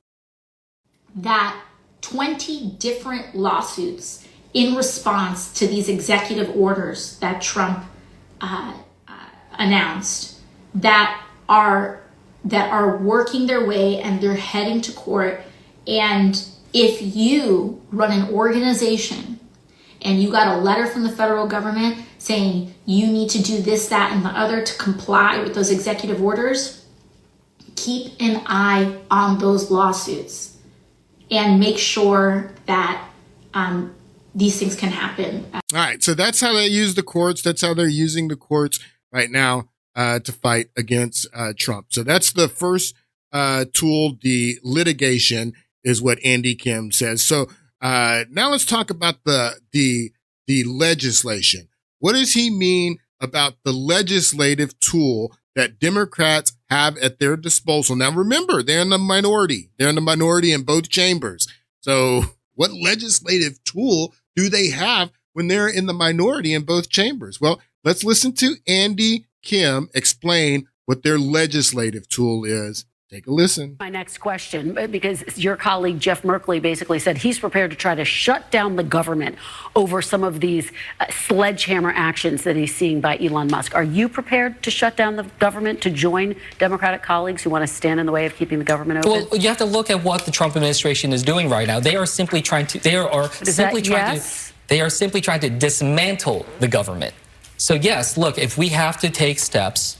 That 20 different lawsuits in response to these executive orders that Trump announced that are working their way and they're heading to court. And if you run an organization and you got a letter from the federal government saying you need to do this, that, and the other to comply with those executive orders, keep an eye on those lawsuits and make sure that these things can happen. All right. So that's how they use the courts. That's how they're using the courts right now to fight against Trump. So that's the first tool. The litigation is what Andy Kim says. So now let's talk about the legislation. What does he mean about the legislative tool that Democrats have at their disposal? Now, remember, they're in the minority. They're in the minority in both chambers. So what legislative tool do they have when they're in the minority in both chambers? Well, let's listen to Andy Kim explain what their legislative tool is. Take a listen. My next question, because your colleague Jeff Merkley basically said he's prepared to try to shut down the government over some of these sledgehammer actions that he's seeing by Elon Musk. Are you prepared to shut down the government, to join Democratic colleagues who want to stand in the way of keeping the government open? Well, you have to look at what the Trump administration is doing right now. They are simply trying to dismantle the government. So yes, look, if we have to take steps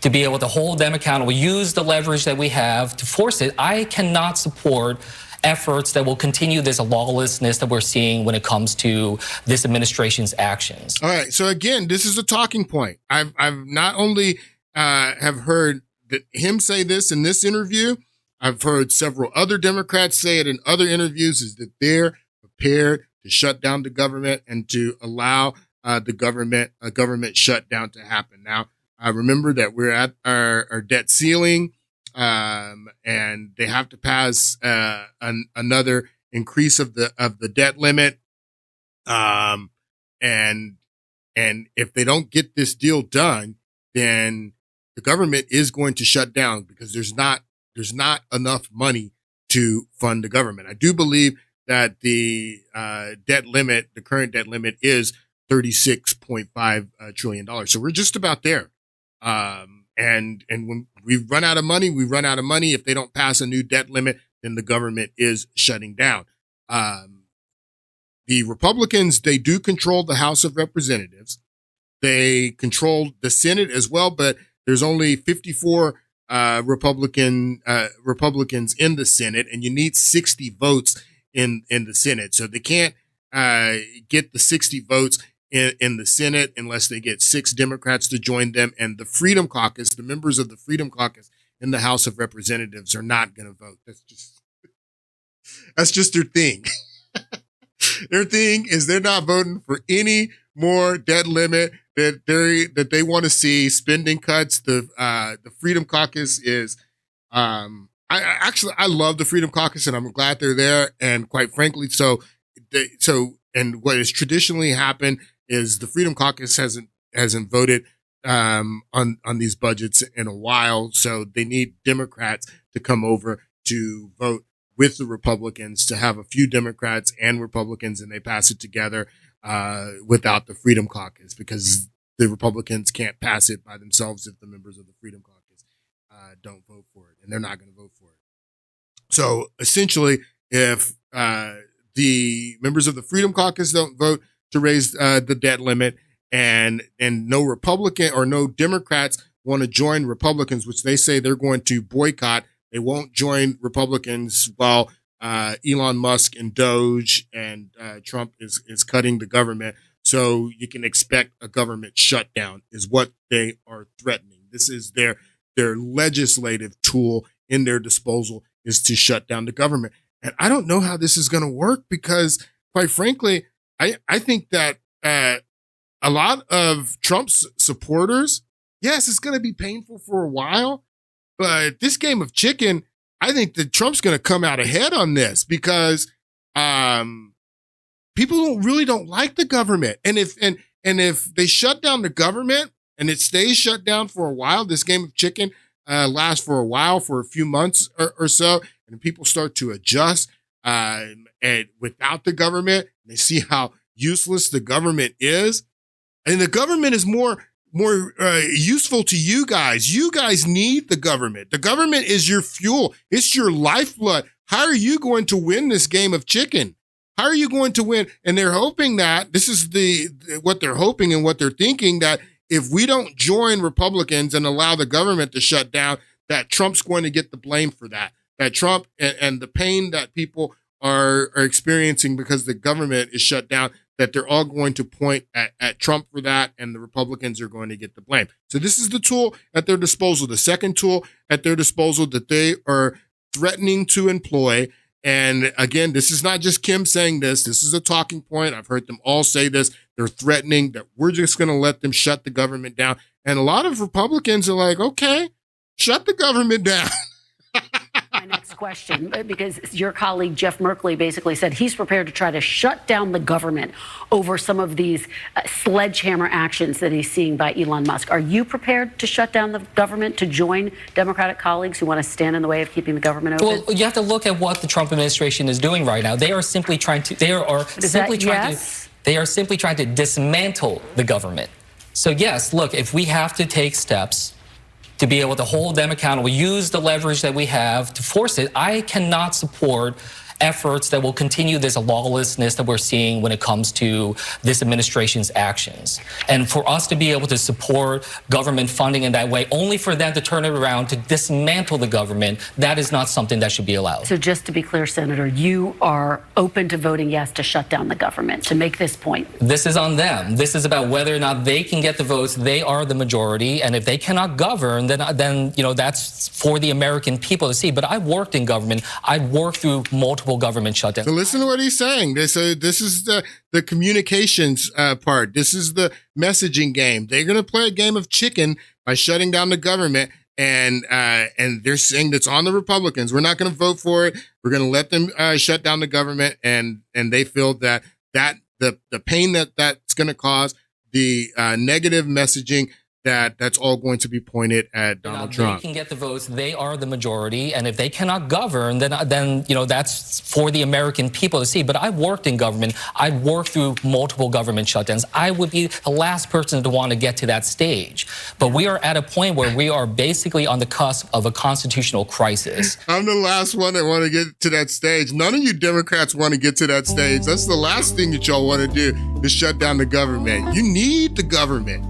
to be able to hold them accountable, use the leverage that we have to force it, I cannot support efforts that will continue this lawlessness that we're seeing when it comes to this administration's actions. All right. So again, this is a talking point. I've not only have heard him say this in this interview, I've heard several other Democrats say it in other interviews, is that they're prepared to shut down the government and to allow a government shutdown to happen. Now, I remember that we're at our debt ceiling. and they have to pass another increase of the debt limit. And if they don't get this deal done, then the government is going to shut down because there's not enough money to fund the government. I do believe that the debt limit, the current debt limit, is $36.5 trillion. So we're just about there. And when we run out of money, we run out of money. If they don't pass a new debt limit, then the government is shutting down. The Republicans, they do control the House of Representatives. They control the Senate as well, but there's only 54 Republicans in the Senate, and you need 60 votes in the Senate. So they can't get the 60 votes in the Senate unless they get 6 Democrats to join them. And the Freedom Caucus, the members of the Freedom Caucus in the House of Representatives, are not going to vote. That's just their thing. Their thing is they're not voting for any more debt limit that they want to see. Spending cuts. The Freedom Caucus is I love the Freedom Caucus, and I'm glad they're there. And quite frankly, and what has traditionally happened is the Freedom Caucus hasn't voted on these budgets in a while, so they need Democrats to come over to vote with the Republicans, to have a few Democrats and Republicans, and they pass it together without the Freedom Caucus, because the Republicans can't pass it by themselves if the members of the Freedom Caucus don't vote for it, and they're not going to vote for it. So essentially, if the members of the Freedom Caucus don't vote to raise the debt limit, and no Republican or no Democrats want to join Republicans, which they say they're going to boycott. They won't join Republicans while Elon Musk and Doge and Trump is cutting the government. So you can expect a government shutdown is what they are threatening. This is their legislative tool in their disposal, is to shut down the government. And I don't know how this is going to work, because quite frankly, I think that a lot of Trump's supporters, yes, it's going to be painful for a while, but this game of chicken, I think that Trump's going to come out ahead on this, because people really don't like the government. And if they shut down the government and it stays shut down for a while, this game of chicken lasts for a while, for a few months or so, and people start to adjust and without the government, they see how useless the government is. And the government is more useful to you guys. You guys need the government. The government is your fuel. It's your lifeblood. How are you going to win this game of chicken? How are you going to win? And they're hoping that this is what they're hoping and what they're thinking, that if we don't join Republicans and allow the government to shut down, that Trump's going to get the blame for that. That Trump and the pain that people are experiencing because the government is shut down, that they're all going to point at Trump for that, and the Republicans are going to get the blame. So this is the tool at their disposal, the second tool at their disposal that they are threatening to employ. And again, this is not just Kim saying this. This is a talking point. I've heard them all say this. They're threatening that we're just going to let them shut the government down. And a lot of Republicans are like, okay, shut the government down. My next question, because your colleague Jeff Merkley basically said he's prepared to try to shut down the government over some of these sledgehammer actions that he's seeing by Elon Musk. Are you prepared to shut down the government, to join Democratic colleagues who want to stand in the way of keeping the government open? Well, you have to look at what the Trump administration is doing right now. They are simply trying to dismantle the government. So yes, look, if we have to take steps to be able to hold them accountable, use the leverage that we have to force it, I cannot support efforts that will continue this lawlessness that we're seeing when it comes to this administration's actions. And for us to be able to support government funding in that way, only for them to turn it around to dismantle the government, that is not something that should be allowed. So just to be clear, Senator, you are open to voting yes to shut down the government, to make this point. This is on them. This is about whether or not they can get the votes. They are the majority, and if they cannot govern, then that's for the American people to see. But I've worked in government. I've worked through multiple government shutdown. So listen to what he's saying. This is the communications part. This is the messaging game. They're going to play a game of chicken by shutting down the government. And they're saying that's on the Republicans. We're not going to vote for it. We're going to let them shut down the government. And they feel that the pain that's going to cause, the negative messaging, that's all going to be pointed at Donald Trump. They can get the votes. They are the majority. And if they cannot govern, then that's for the American people to see. But I worked in government. I worked through multiple government shutdowns. I would be the last person to want to get to that stage. But we are at a point where we are basically on the cusp of a constitutional crisis. I'm the last one that want to get to that stage. None of you Democrats want to get to that stage. That's the last thing that y'all want to do, is shut down the government. You need the government.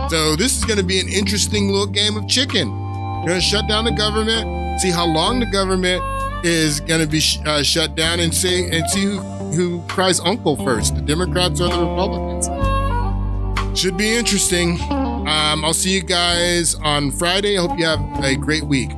So this is going to be an interesting little game of chicken. You're going to shut down the government, see how long the government is going to be shut down, and see who cries uncle first, the Democrats or the Republicans. Should be interesting. I'll see you guys on Friday. I hope you have a great week.